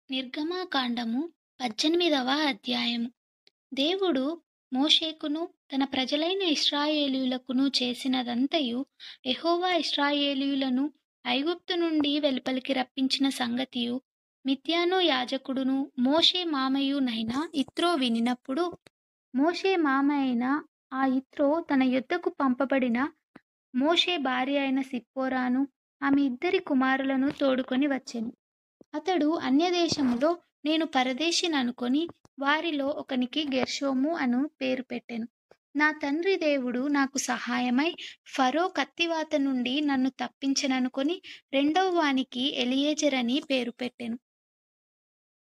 నిర్గమకాండము 18వ అధ్యాయము. దేవుడు మోషేకును తన ప్రజలైన ఇశ్రాయేలీయులకును చేసినదంతయు, యెహోవా ఇశ్రాయేలీయులను ఐగుప్తు నుండి వెలుపలికి రప్పించిన సంగతియు మిద్యాను యాజకుడును మోషే మామయునైన యిత్రో వినినప్పుడు, మోషే మామ అయిన ఆ యిత్రో తన యొద్దకు పంపబడిన మోషే భార్య అయిన సిప్పోరాను ఆమె ఇద్దరి కుమారులను తోడుకొని వచ్చెను. అతడు అన్యదేశములో నేను పరదేశిననుకొని వారిలో ఒకనికి గెర్షోము అను పేరు పెట్టెను. నా తండ్రి దేవుడు నాకు సహాయమై ఫరో కత్తివాత నుండి నన్ను తప్పించెననుకొని రెండవ వానికి ఎలియేజర్ అని పేరు పెట్టెను.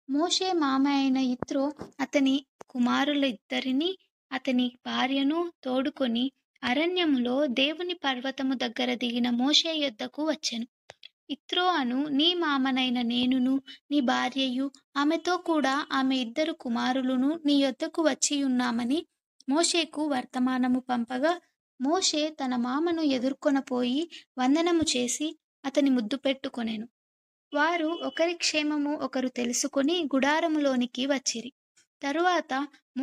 మోషే మామ అయిన యిత్రో అతని కుమారులిద్దరినీ అతని భార్యను తోడుకొని అరణ్యములో దేవుని పర్వతము దగ్గర దిగిన మోషే యొద్దకు వచ్చెను. యిత్రో అను నీ మామనైన నేనును నీ భార్యయు ఆమెతో కూడా ఆమె ఇద్దరు కుమారులును నీ యొద్దకు వచ్చియున్నామని మోషేకు వర్తమానము పంపగా, మోషే తన మామను ఎదుర్కొనపోయి వందనము చేసి అతని ముద్దు పెట్టుకొనెను. వారు ఒకరి క్షేమము ఒకరు తెలుసుకొని గుడారములోనికి వచ్చిరి. తరువాత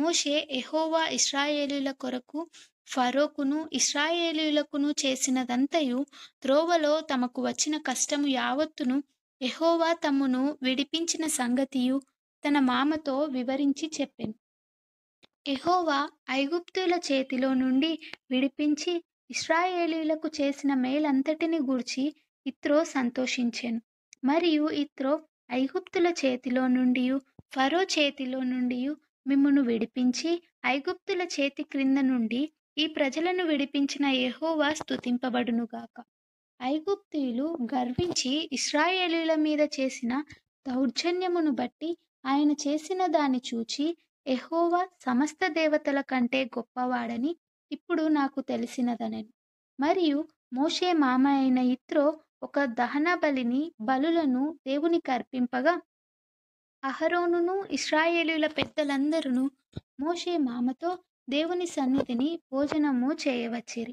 మోషే యెహోవా ఇశ్రాయేలీయుల కొరకు ఫరోకును ఇశ్రాయేలీయులకును చేసినదంతయు, త్రోవలో తమకు వచ్చిన కష్టము యావత్తును యెహోవా తమ్మును విడిపించిన సంగతియు తన మామతో వివరించి చెప్పెను. యెహోవా ఐగుప్తీయుల చేతిలో నుండి విడిపించి ఇశ్రాయేలీయులకు చేసిన మేలంతటిని గూర్చి యిత్రో సంతోషించెను. మరియు యిత్రో ఐగుప్తుల చేతిలో నుండియు ఫరో చేతిలో నుండియు మిమ్మును విడిపించి ఐగుప్తుల చేతి క్రింద నుండి ఈ ప్రజలను విడిపించిన యెహోవా స్తుతింపబడునుగాక. ఐగుప్తీయులు గర్వించి ఇశ్రాయేలీయుల మీద చేసిన దౌర్జన్యమును బట్టి ఆయన చేసిన దాని చూచి యెహోవా సమస్త దేవతల కంటే గొప్పవాడని ఇప్పుడు నాకు తెలిసినదనెను. మరియు మోషే మామ అయిన యిత్రో ఒక దహన బలులను దేవునికి అర్పింపగా, అహరోనును ఇశ్రాయేలీయుల పెద్దలందరును మోషే మామతో దేవుని సన్నిధిని భోజనము చేయవచ్చిరి.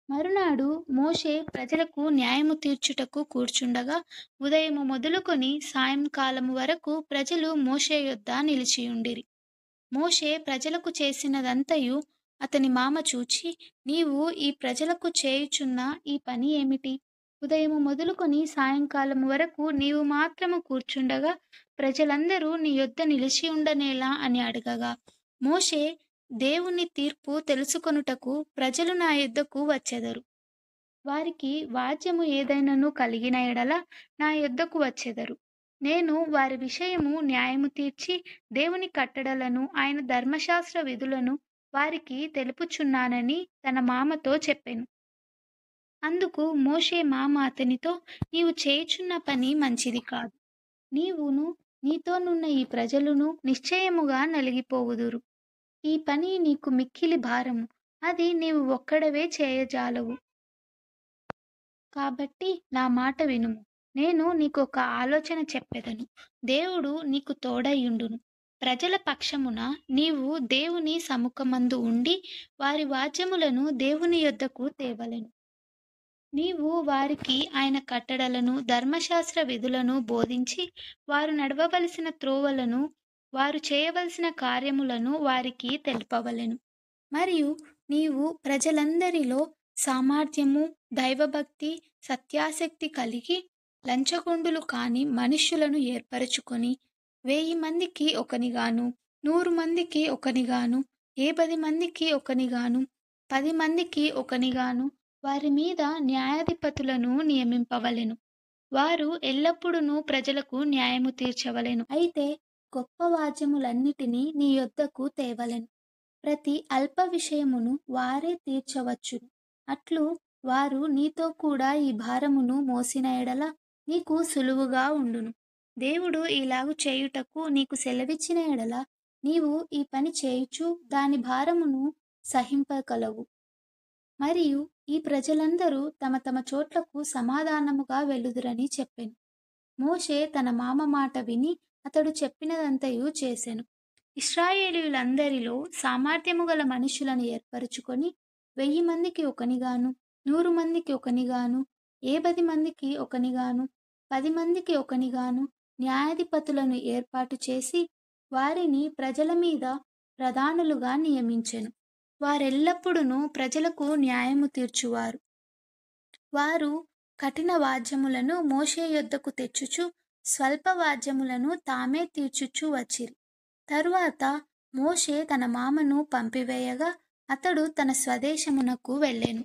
మరునాడు మోషే ప్రజలకు న్యాయము తీర్చుటకు కూర్చుండగా, ఉదయము మొదలుకొని సాయంకాలము వరకు ప్రజలు మోషే యొద్ద నిలిచియుండిరి. మోషే ప్రజలకు చేసినదంతయు అతని మామ చూచి, నీవు ఈ ప్రజలకు చేయుచున్న ఈ పని ఏమిటి? ఉదయము మొదలుకొని సాయంకాలము వరకు నీవు మాత్రము కూర్చుండగా ప్రజలందరూ నీ యొద్ద నిలిచియుండనేలా అని అడగగా, మోషే, దేవుని తీర్పు తెలుసుకొనుటకు ప్రజలు నా యొద్దకు వచ్చెదరు. వారికి వాద్యము ఏదైనను కలిగిన ఎడల నా యొద్దకు వచ్చెదరు. నేను వారి విషయము న్యాయము తీర్చి దేవుని కట్టడలను ఆయన ధర్మశాస్త్ర విధులను వారికి తెలుపుచున్నానని తన మామతో చెప్పెను. అందుకు మోషే మామ అతనితో, నీవు చేయుచున్న పని మంచిది కాదు. నీవును నీతోనున్న ఈ ప్రజలును నిశ్చయముగా నలిగిపోవుదురు. ఈ పని నీకు మిక్కిలి భారము, అది నీవు ఒక్కడవే చేయజాలవు. కాబట్టి నా మాట వినుము. నేను నీకు ఒక ఆలోచన చెప్పెదను. దేవుడు నీకు తోడయుండును. ప్రజల పక్షమున నీవు దేవుని సముఖమందు ఉండి వారి వాద్యములను దేవుని యొద్దకు తేవలెను. నీవు వారికి ఆయన కట్టడలను ధర్మశాస్త్ర విధులను బోధించి వారు నడవవలసిన త్రోవలను వారు చేయవలసిన కార్యములను వారికి తెలుపవలెను. మరియు నీవు ప్రజలందరిలో సామర్థ్యము, దైవభక్తి, సత్యాసక్తి కలిగి లంచగొండులు కాని మనుష్యులను ఏర్పరచుకొని 1000 మందికి ఒకనిగాను, 100 మందికి ఒకనిగాను, 10 మందికి ఒకనిగాను, 10 మందికి ఒకనిగాను వారి మీద న్యాయాధిపతులను నియమింపవలెను. వారు ఎల్లప్పుడూ ప్రజలకు న్యాయము తీర్చవలెను. అయితే గొప్ప వాద్యములన్నిటినీ నీ యొద్దకు తేవలెను. ప్రతి అల్ప విషయమును వారే తీర్చవచ్చును. అట్లు వారు నీతో కూడా ఈ భారమును మోసిన ఎడల నీకు సులువుగా ఉండును. దేవుడు ఇలాగు చేయుటకు నీకు సెలవిచ్చిన ఎడల నీవు ఈ పని చేయుచు దాని భారమును సహింపగలవు. మరియు ఈ ప్రజలందరూ తమ తమ చోట్లకు సమాధానముగా వెళ్ళుదురని చెప్పెను. మోషే తన మామ మాట విని అతడు చెప్పినదంతయు చేసెను. ఇశ్రాయేలీయులందరిలో సామర్థ్యము గల మనుషులను ఏర్పరచుకొని 1000 మందికి ఒకనిగాను, 100 మందికి ఒకనిగాను, 10 మందికి ఒకనిగాను, 10 మందికి ఒకనిగాను న్యాయాధిపతులను ఏర్పాటు చేసి వారిని ప్రజల మీద ప్రధానులుగా నియమించెను. వారెల్లప్పుడూ ప్రజలకు న్యాయము తీర్చువారు. వారు కఠిన వాద్యములను మోషే యొద్దకు తెచ్చుచు స్వల్ప వాద్యములను తామే తీర్చుచూ వచ్చిరి. తరువాత మోషే తన మామను పంపివేయగా అతడు తన స్వదేశమునకు వెళ్ళెను.